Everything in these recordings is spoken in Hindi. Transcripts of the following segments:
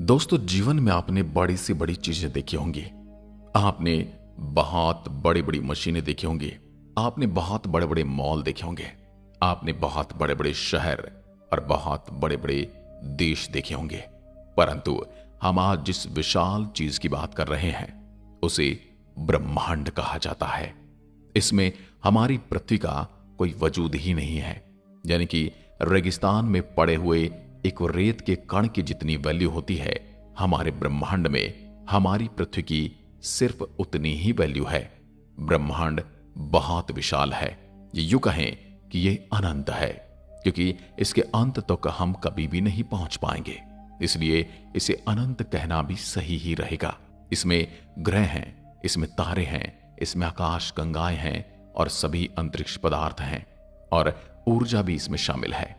दोस्तों, जीवन में आपने बड़ी से बड़ी चीजें देखी होंगी। आपने बहुत बड़ी बड़ी मशीनें देखी होंगी। आपने बहुत बड़े बड़े मॉल देखे होंगे। आपने बहुत बड़े बड़े शहर और बहुत बड़े बड़े देश देखे होंगे। परंतु हम आज जिस विशाल चीज की बात कर रहे हैं उसे ब्रह्मांड कहा जाता है। इसमें हमारी पृथ्वी का कोई वजूद ही नहीं है। यानी कि रेगिस्तान में पड़े हुए एक रेत के कण की जितनी वैल्यू होती है, हमारे ब्रह्मांड में हमारी पृथ्वी की सिर्फ उतनी ही वैल्यू है। ब्रह्मांड बहुत विशाल है। ये यूं कहें कि ये अनंत है, क्योंकि इसके अंत तक हम कभी भी नहीं पहुंच पाएंगे। इसलिए इसे अनंत कहना भी सही ही रहेगा। इसमें ग्रह हैं, इसमें तारे हैं, इसमें आकाश गंगाएं हैं और सभी अंतरिक्ष पदार्थ हैं, और ऊर्जा भी इसमें शामिल है।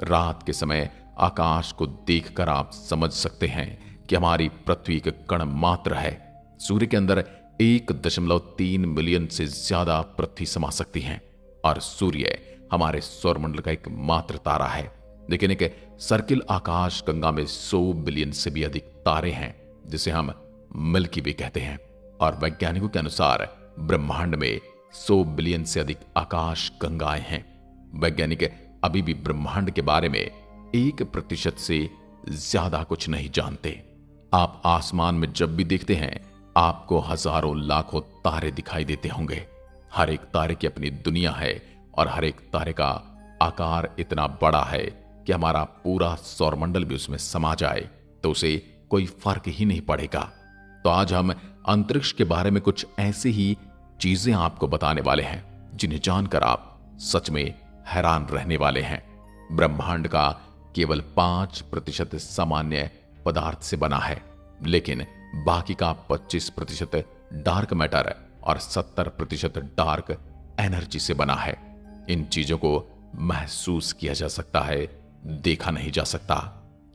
रात के समय आकाश को देखकर आप समझ सकते हैं कि हमारी पृथ्वी एक कण मात्र है। सूर्य के अंदर 1.3 मिलियन से ज्यादा पृथ्वी समा सकती हैं, और सूर्य हमारे सौरमंडल का एक मात्र तारा है। लेकिन एक सर्किल आकाश गंगा में 100 बिलियन से भी अधिक तारे हैं, जिसे हम मिल्की वे कहते हैं। और वैज्ञानिकों के अनुसार ब्रह्मांड में 100 बिलियन से अधिक आकाश गंगाएं हैं। वैज्ञानिक अभी भी ब्रह्मांड के बारे में 1% से ज्यादा कुछ नहीं जानते। आप आसमान में जब भी देखते हैं, आपको हजारों लाखों तारे दिखाई देते होंगे। हर एक तारे की अपनी दुनिया है, और हर एक तारे का आकार इतना बड़ा है कि हमारा पूरा सौरमंडल भी उसमें समा जाए तो उसे कोई फर्क ही नहीं पड़ेगा। तो आज हम अंतरिक्ष के बारे में कुछ ऐसी ही चीजें आपको बताने वाले हैं जिन्हें जानकर आप सच में हैरान रहने वाले हैं। ब्रह्मांड का केवल 5% सामान्य पदार्थ से बना है, लेकिन बाकी का 25% डार्क मैटर और 70% डार्क एनर्जी से बना है। इन चीजों को महसूस किया जा सकता है, देखा नहीं जा सकता।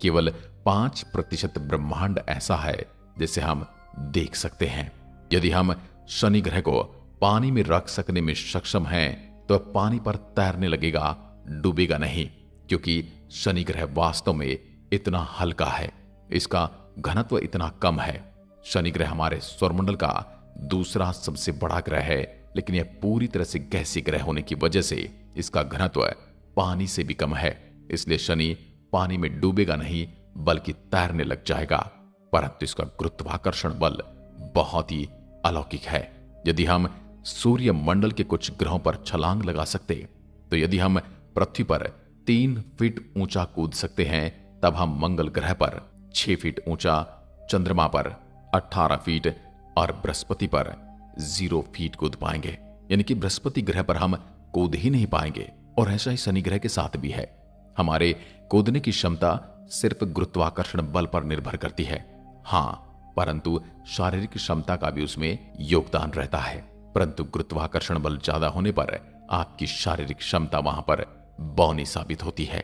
केवल 5% ब्रह्मांड ऐसा है जिसे हम देख सकते हैं। यदि हम शनि ग्रह को पानी में रख सकने में सक्षम हैं, तो पानी पर तैरने लगेगा, डूबेगा नहीं, क्योंकि शनि ग्रह वास्तव में इतना हल्का है, इसका घनत्व इतना कम है। शनि ग्रह हमारे सौरमंडल का दूसरा सबसे बड़ा ग्रह है, लेकिन यह पूरी तरह से गैसीय ग्रह होने की वजह से इसका घनत्व पानी से भी कम है। इसलिए शनि पानी में डूबेगा नहीं, बल्कि तैरने लग जाएगा। परंतु इसका गुरुत्वाकर्षण बल बहुत ही अलौकिक है। यदि हम सूर्य मंडल के कुछ ग्रहों पर छलांग लगा सकते, तो यदि हम पृथ्वी पर 3 फीट ऊंचा कूद सकते हैं, तब हम मंगल ग्रह पर 6 फीट ऊंचा, चंद्रमा पर 18 फीट और बृहस्पति पर 0 फीट कूद पाएंगे। यानी कि बृहस्पति ग्रह पर हम कूद ही नहीं पाएंगे। और ऐसा ही शनि ग्रह के साथ भी है। हमारे कूदने की क्षमता सिर्फ गुरुत्वाकर्षण बल पर निर्भर करती है। हाँ, परंतु शारीरिक क्षमता का भी उसमें योगदान रहता है। परंतु गुरुत्वाकर्षण बल ज्यादा होने पर आपकी शारीरिक क्षमता वहां पर बौनी साबित होती है।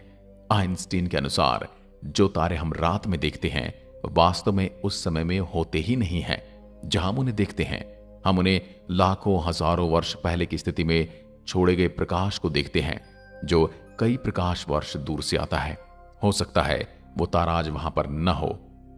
आइंस्टीन के अनुसार जो तारे हम रात में देखते हैं, वास्तव में उस समय में होते ही नहीं हैं। जहां हम उन्हें देखते हैं, हम उन्हें लाखों हजारों वर्ष पहले की स्थिति में छोड़े गए प्रकाश को देखते हैं, जो कई प्रकाश वर्ष दूर से आता है। हो सकता है वो तारा आज वहां पर न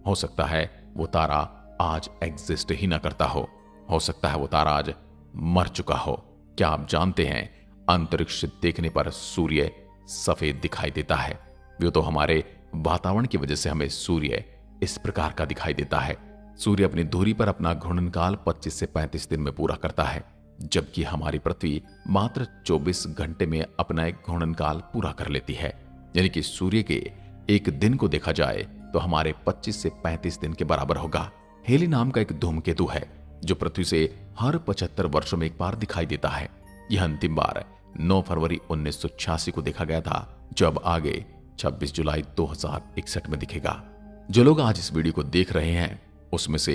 हो सकता है वो तारा आज एग्जिस्ट ही ना करता हो सकता है वो तारा आज मर चुका हो। क्या आप जानते हैं, अंतरिक्ष से देखने पर सूर्य सफेद दिखाई देता है। वो तो हमारे वातावरण की वजह से हमें सूर्य इस प्रकार का दिखाई देता है। सूर्य अपनी धुरी पर अपना घूर्णन काल 25 से 35 दिन में पूरा करता है, जबकि हमारी पृथ्वी मात्र 24 घंटे में अपना एक घूर्णन काल पूरा कर लेती है। यानी कि सूर्य के एक दिन को देखा जाए तो हमारे 25 से 35 दिन के बराबर होगा। हेली नाम का एक धूमकेतु है जो पृथ्वी से हर 75 वर्षों में एक बार दिखाई देता है। यह अंतिम बार 9 फरवरी 1986 को देखा गया था, जो अब आगे 26 जुलाई 2061 में दिखेगा। जो लोग आज इस वीडियो को देख रहे हैं, उसमें से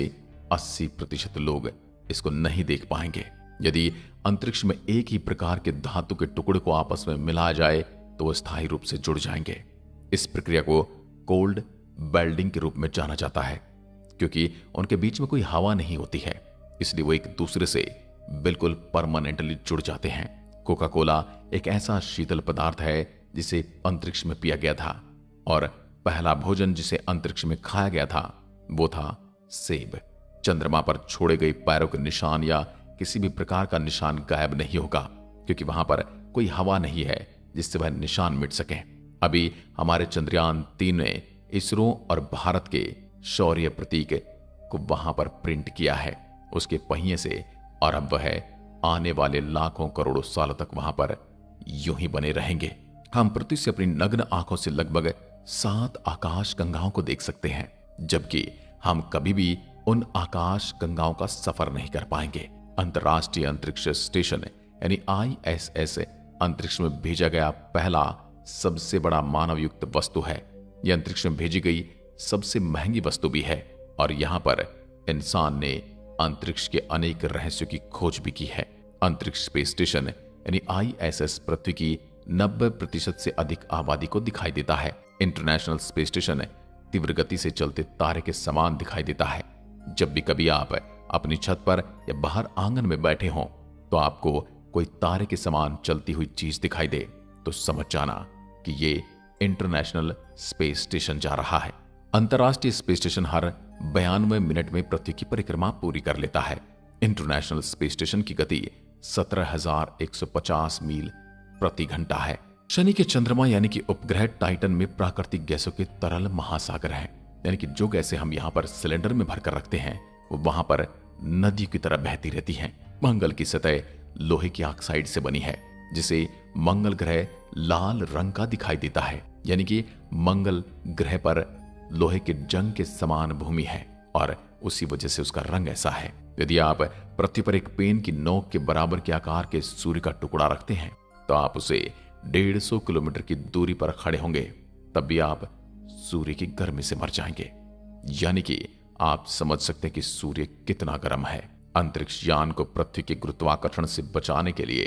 80% लोग इसको नहीं देख पाएंगे। यदि अंतरिक्ष में एक ही प्रकार के धातु के टुकड़े को आपस में मिलाया जाए तो वो स्थायी रूप से जुड़ जाएंगे। इस प्रक्रिया को कोल्ड वेल्डिंग के रूप में जाना जाता है, क्योंकि उनके बीच में कोई हवा नहीं होती है, इसलिए वो एक दूसरे से बिल्कुल परमानेंटली जुड़ जाते हैं। कोका कोला एक ऐसा शीतल पदार्थ है जिसे अंतरिक्ष में पिया गया था, और पहला भोजन जिसे अंतरिक्ष में खाया गया था वो था सेब। चंद्रमा पर छोड़े गए पैरों के निशान या किसी भी प्रकार का निशान गायब नहीं होगा, क्योंकि वहां पर कोई हवा नहीं है जिससे वह निशान मिट सके। अभी हमारे चंद्रयान-3 ने इसरो और भारत के शौर्य प्रतीक को वहां पर प्रिंट किया है, उसके पहिए से, और अब वह आने वाले लाखों करोड़ों सालों तक वहां पर यूं ही बने रहेंगे। हम पृथ्वी से अपनी नग्न आंखों से लगभग 7 आकाश गंगाओं को देख सकते हैं, जबकि हम कभी भी उन आकाश गंगाओं का सफर नहीं कर पाएंगे। अंतर्राष्ट्रीय अंतरिक्ष स्टेशन यानी ISS अंतरिक्ष में भेजा गया पहला सबसे बड़ा मानव युक्त वस्तु है। यह अंतरिक्ष में भेजी गई सबसे महंगी वस्तु भी है, और यहां पर इंसान ने अंतरिक्ष के अनेक रहस्यों की खोज भी की है। अंतरिक्ष स्पेस स्टेशन यानी ISS पृथ्वी की 90% से अधिक आबादी को दिखाई देता है। इंटरनेशनल स्पेस स्टेशन तीव्र गति से चलते तारे के समान दिखाई देता है। जब भी कभी आप अपनी छत पर या बाहर आंगन में बैठे हों तो आपको कोई तारे के समान चलती हुई चीज दिखाई दे, तो समझ जाना कि ये इंटरनेशनल स्पेस स्टेशन जा रहा है। अंतर्राष्ट्रीय स्पेस स्टेशन हर 92 मिनट में पृथ्वी की परिक्रमा पूरी कर लेता है। इंटरनेशनल स्पेस स्टेशन की गति 17,150 मील प्रति घंटा है। शनि के चंद्रमा यानी कि उपग्रह टाइटन में प्राकृतिक गैसों के तरल महासागर है, यानी कि जो गैसें हम यहाँ पर सिलेंडर में भरकर रखते हैं वो वहां पर नदी की तरह बहती रहती हैं। मंगल की सतह लोहे की ऑक्साइड से बनी है, जिसे मंगल ग्रह लाल रंग का दिखाई देता है, यानी कि मंगल ग्रह पर लोहे के जंग के समान भूमि है और उसी वजह से उसका रंग ऐसा है। यदि आप पृथ्वी पर एक पेन की नोक के बराबर के आकार के सूर्य का टुकड़ा रखते हैं तो आप उसे 150 किलोमीटर की दूरी पर खड़े होंगे, तब भी आप सूर्य की गर्मी से मर जाएंगे। यानी कि आप समझ सकते हैं कि सूर्य कितना गर्म है। अंतरिक्ष यान को पृथ्वी के गुरुत्वाकर्षण से बचाने के लिए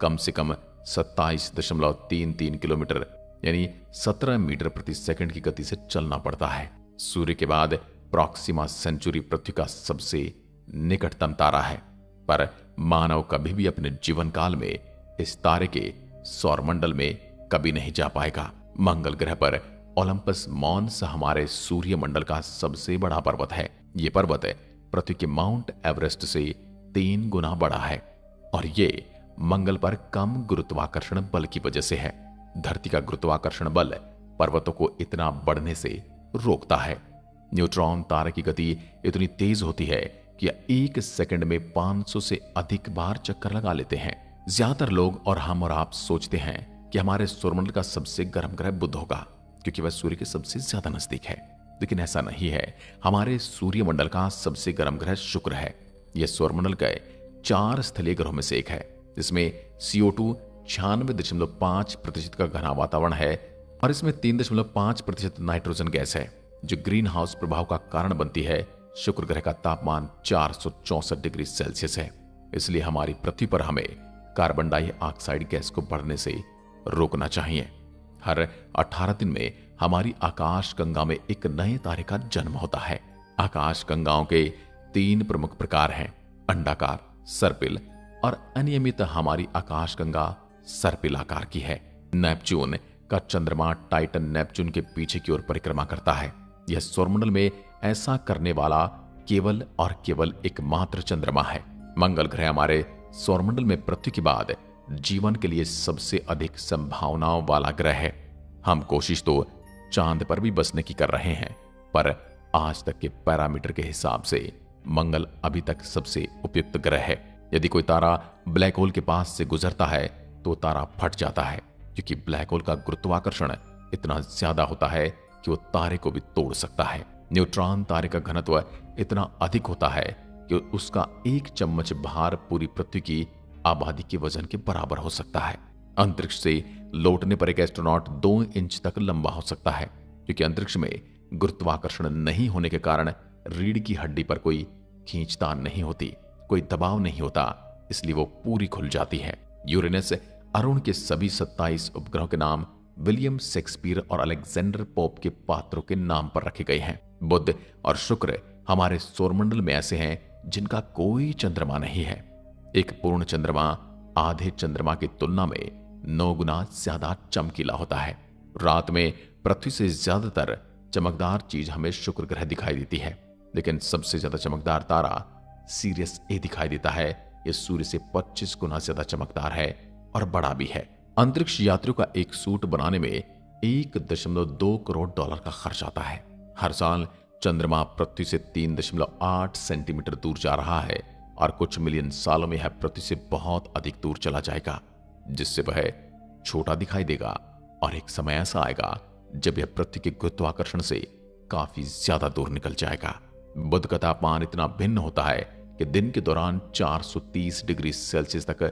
कम से कम 27.33 किलोमीटर यानी 17 मीटर प्रति सेकंड की गति से चलना पड़ता है। सूर्य के बाद प्रॉक्सिमा सेंचुरी पृथ्वी का सबसे निकटतम तारा है, पर मानव कभी भी अपने जीवन काल में इस तारे के सौरमंडल में कभी नहीं जा पाएगा। मंगल ग्रह पर ओलंपस मॉन्स हमारे सूर्यमंडल का सबसे बड़ा पर्वत है। यह पर्वत पृथ्वी के माउंट एवरेस्ट से 3 गुना बड़ा है और ये मंगल पर कम गुरुत्वाकर्षण बल की वजह से है। धरती का गुरुत्वाकर्षण बल पर्वतों को इतना बढ़ने से रोकता है। न्यूट्रॉन तारे की गति इतनी तेज होती है कि 1 सेकंड में 500 से अधिक बार चक्कर लगा लेते हैं। ज्यादातर लोग और हम और आप सोचते हैं कि हमारे सौरमंडल का सबसे गर्म ग्रह बुध होगा, क्योंकि वह सूर्य के सबसे ज्यादा नजदीक है, लेकिन ऐसा नहीं है। हमारे सूर्यमंडल का सबसे गर्म ग्रह शुक्र है। यह सौरमंडल के 4 स्थलीय ग्रहों में से एक है, जिसमें CO2 96.5% का घना वातावरण है और इसमें 3.5% नाइट्रोजन गैस है, जो ग्रीन हाउस प्रभाव का कारण बनती है। शुक्र ग्रह का तापमान 464 डिग्री सेल्सियस है, इसलिए हमारी पृथ्वी पर हमें कार्बन डाइऑक्साइड गैस को बढ़ने से रोकना चाहिए। हर 18 दिन में हमारी आकाश गंगा में एक नए तारे का जन्म होता है। आकाश गंगाओं के 3 प्रमुख प्रकार हैं, अंडाकार, सर्पिल और अनियमित। हमारी आकाश गंगा सर्पिल आकार की है। नेपच्यून का चंद्रमा टाइटन नेपच्यून के पीछे की ओर परिक्रमा करता है। यह सौरमंडल में ऐसा करने वाला केवल और केवल एकमात्र चंद्रमा है। मंगल ग्रह हमारे सौरमंडल में पृथ्वी के बाद जीवन के लिए सबसे अधिक संभावनाओं वाला ग्रह है। हम कोशिश तो चांद पर भी बसने की कर रहे हैं, पर आज तक के पैरामीटर के हिसाब से मंगल अभी तक सबसे उपयुक्त ग्रह है। यदि कोई तारा ब्लैक होल के पास से गुजरता है तो तारा फट जाता है, क्योंकि ब्लैक होल का गुरुत्वाकर्षण इतना ज्यादा होता है कि वो तारे को भी तोड़ सकता है। न्यूट्रॉन तारे का घनत्व इतना अधिक होता है कि उसका 1 चम्मच भार पूरी पृथ्वी की आबादी के वजन के बराबर हो सकता है। अंतरिक्ष से लौटने पर एक एस्ट्रोनॉट 2 इंच तक लंबा हो सकता है, क्योंकि अंतरिक्ष में गुरुत्वाकर्षण नहीं होने के कारण रीढ़ की हड्डी पर कोई खींचतान नहीं होती, कोई दबाव नहीं होता, इसलिए वो पूरी खुल जाती है। यूरेनस अरुण के सभी 27 उपग्रहों के नाम विलियम शेक्सपियर और अलेक्जेंडर पोप के पात्रों के नाम पर रखे गए हैं। बुध और शुक्र हमारे सौरमंडल में ऐसे हैं जिनका कोई चंद्रमा नहीं है। एक पूर्ण चंद्रमा आधे चंद्रमा की तुलना में 9 गुना ज्यादा चमकीला होता है। रात में पृथ्वी से ज्यादातर चमकदार चीज हमें शुक्र ग्रह दिखाई देती है। लेकिन सबसे ज्यादा चमकदार तारा सीरियस ए दिखाई देता है। यह सूर्य से 25 गुना ज्यादा चमकदार है और बड़ा भी है। अंतरिक्ष यात्रियों का एक सूट बनाने में 1.2 करोड़ डॉलर का खर्च आता है। हर साल चंद्रमा पृथ्वी से 3.8 सेंटीमीटर दूर जा रहा है और कुछ मिलियन सालों में यह पृथ्वी से बहुत अधिक दूर चला जाएगा, जिससे वह छोटा दिखाई देगा और एक समय ऐसा आएगा जब यह पृथ्वी के गुरुत्वाकर्षण से काफी ज्यादा दूर निकल जाएगा। बुध का तापमान इतना भिन्न होता है कि दिन के दौरान 430 डिग्री सेल्सियस तक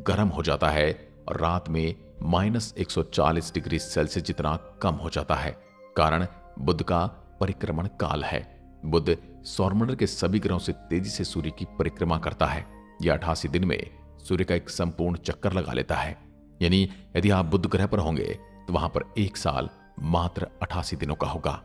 गर्म हो जाता है और रात में -140 डिग्री सेल्सियस जितना कम हो जाता है। कारण बुध का परिक्रमण काल है। बुध सौरमंडल के सभी ग्रहों से तेजी से सूर्य की परिक्रमा करता है। यह 88 दिन में सूर्य का एक संपूर्ण चक्कर लगा लेता है। यानी यदि आप बुध ग्रह पर होंगे तो वहां पर एक साल मात्र 88 दिनों का होगा।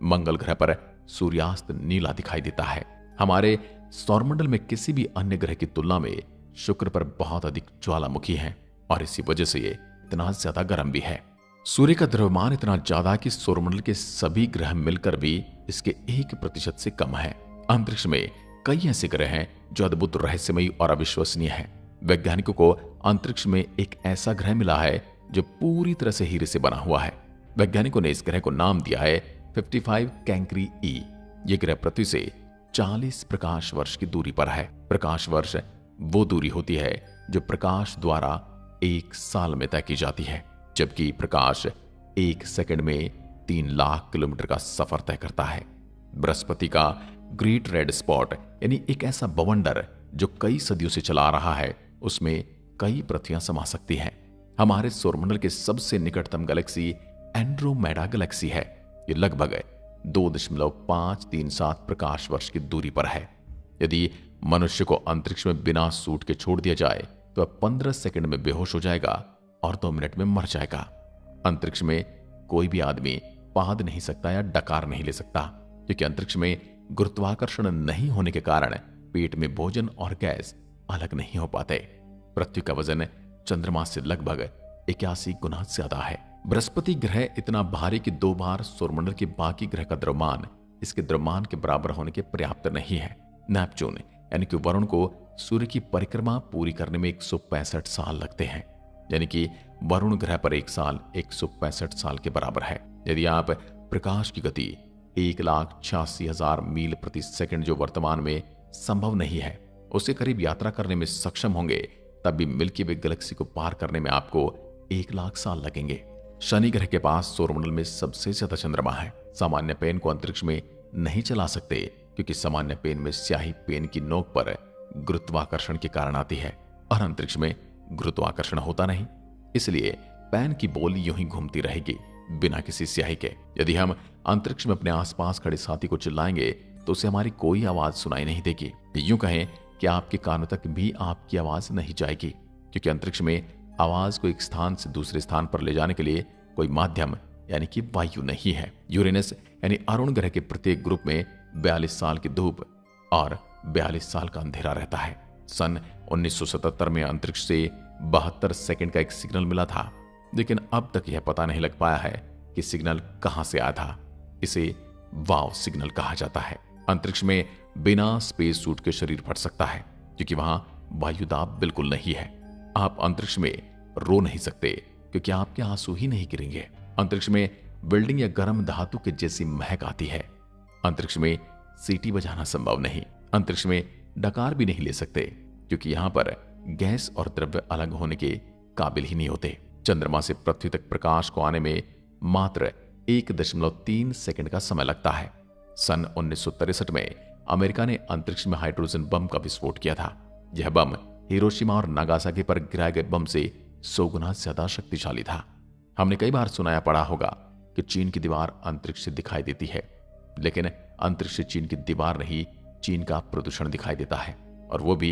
मंगल ग्रह पर सूर्यास्त नीला दिखाई देता है। हमारे सौरमंडल में किसी भी अन्य ग्रह की तुलना में शुक्र पर बहुत अधिक ज्वालामुखी है और इसी वजह से ये इतना ज्यादा गर्म भी है। सूर्य का द्रव्यमान इतना ज्यादा कि सौरमंडल के सभी ग्रह मिलकर भी इसके 1% से कम है। अंतरिक्ष में कई ऐसे ग्रह हैं जो अद्भुत, रहस्यमयी और अविश्वसनीय है। वैज्ञानिकों को अंतरिक्ष में एक ऐसा ग्रह मिला है जो पूरी तरह से हीरे से बना हुआ है। वैज्ञानिकों ने इस ग्रह को नाम दिया है 55 कैंक्री ई। यह ग्रह पृथ्वी से 40 प्रकाश वर्ष की दूरी पर है। प्रकाश वर्ष वो दूरी होती है जो प्रकाश द्वारा 1 साल में तय की जाती है, जबकि प्रकाश 1 सेकंड में 3 लाख किलोमीटर का सफर तय करता है। बृहस्पति का ग्रेट रेड स्पॉट यानी एक ऐसा बवंडर जो कई सदियों से चला आ रहा है, उसमें कई पृथ्वियां समा सकती हैं। हमारे सौरमंडल के सबसे निकटतम गैलेक्सी एंड्रोमेडा गैलेक्सी है। ये लगभग 2.537 प्रकाश वर्ष की दूरी पर है। यदि मनुष्य को अंतरिक्ष में बिना सूट के छोड़ दिया जाए तो वह 15 सेकंड में बेहोश हो जाएगा और 2 मिनट में मर जाएगा। अंतरिक्ष में कोई भी आदमी पाद नहीं सकता या डकार नहीं ले सकता, क्योंकि अंतरिक्ष में गुरुत्वाकर्षण नहीं होने के कारण पेट में भोजन और गैस अलग नहीं हो पाते। पृथ्वी का वजन चंद्रमा से लगभग 81 गुना ज्यादा है। बृहस्पति ग्रह इतना भारी कि 2 बार सौरमंडल के बाकी ग्रह का द्रव्यमान इसके द्रव्यमान के बराबर होने के पर्याप्त नहीं है। नेपच्यून यानी कि वरुण को सूर्य की परिक्रमा पूरी करने में 165 साल लगते हैं, यानी कि वरुण ग्रह पर एक साल 165 साल के बराबर है। यदि आप प्रकाश की गति 1,86,000 मील प्रति सेकंड, जो वर्तमान में संभव नहीं है, उसके करीब यात्रा करने में सक्षम होंगे, तब भी मिल्की वे गैलेक्सी को पार करने में आपको 1 लाख साल लगेंगे। शनि ग्रह के पास सौरमंडल में सबसे ज्यादा चंद्रमा है। सामान्य पेन को अंतरिक्ष में नहीं चला सकते, क्योंकि सामान्य पेन में स्याही पेन की नोक पर गुरुत्वाकर्षण के कारण आती है और अंतरिक्ष में गुरुत्वाकर्षण होता नहीं, इसलिए पेन की बोल यूं ही घूमती रहेगी बिना किसी स्याही के। यदि हम अंतरिक्ष में अपने आसपास खड़े साथी को चिल्लाएंगे तो उसे हमारी कोई आवाज सुनाई नहीं देगी। यूं कहें कि आपके कानों तक भी आपकी आवाज नहीं जाएगी, क्योंकि अंतरिक्ष में आवाज को एक स्थान से दूसरे स्थान पर ले जाने के लिए कोई माध्यम यानी कि वायु नहीं है। यूरेनस यानी अरुण ग्रह के प्रत्येक ग्रुप में 42 साल की धूप और 42 साल का अंधेरा रहता है। सन 1977 में अंतरिक्ष से 72 सेकंड का एक सिग्नल मिला था, लेकिन अब तक यह पता नहीं लग पाया है कि सिग्नल कहां से आया था। इसे वाव सिग्नल कहा जाता है। अंतरिक्ष में बिना स्पेस सूट के शरीर फट सकता है, क्योंकि वहां वायुदाब बिल्कुल नहीं है। आप अंतरिक्ष में रो नहीं सकते, क्योंकि आपके आंसू ही नहीं गिरेंगे। अंतरिक्ष में बिल्डिंग या गर्म धातु के जैसी महक आती है। अंतरिक्ष में सीटी बजाना संभव नहीं। अंतरिक्ष में डकार भी नहीं ले सकते, क्योंकि यहां पर गैस और द्रव्य अलग होने के काबिल ही नहीं होते। चंद्रमा से पृथ्वी तक प्रकाश को आने में मात्र 1.3 सेकंड का समय लगता है। सन 1963 में अमेरिका ने अंतरिक्ष में हाइड्रोजन बम का विस्फोट किया था। यह बम हिरोशिमा और नागासाकी पर गिराए गए बम से 100 गुना ज्यादा शक्तिशाली था। हमने कई बार सुनाया पड़ा होगा कि चीन की दीवार अंतरिक्ष से दिखाई देती है, लेकिन अंतरिक्ष से चीन की दीवार नहीं, चीन का प्रदूषण दिखाई देता है, और वो भी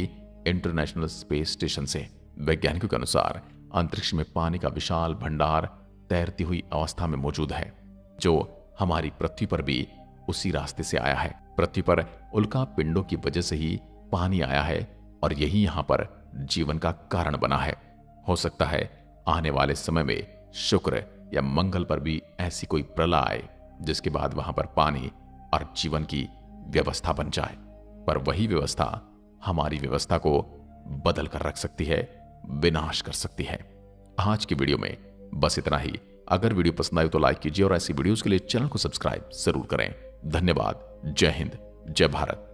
इंटरनेशनल स्पेस स्टेशन से। वैज्ञानिकों के अनुसार अंतरिक्ष में पानी का विशाल भंडार तैरती हुई अवस्था में मौजूद है, जो हमारी पृथ्वी पर भी उसी रास्ते से आया है। पृथ्वी पर उल्का पिंडों की वजह से ही पानी आया है और यही यहां पर जीवन का कारण बना है। हो सकता है आने वाले समय में शुक्र या मंगल पर भी ऐसी कोई प्रलय आए, जिसके बाद वहां पर पानी और जीवन की व्यवस्था बन जाए, पर वही व्यवस्था हमारी व्यवस्था को बदल कर रख सकती है, विनाश कर सकती है। आज की वीडियो में बस इतना ही। अगर वीडियो पसंद आए तो लाइक कीजिए और ऐसी वीडियोस के लिए चैनल को सब्सक्राइब जरूर करें। धन्यवाद। जय हिंद, जय भारत।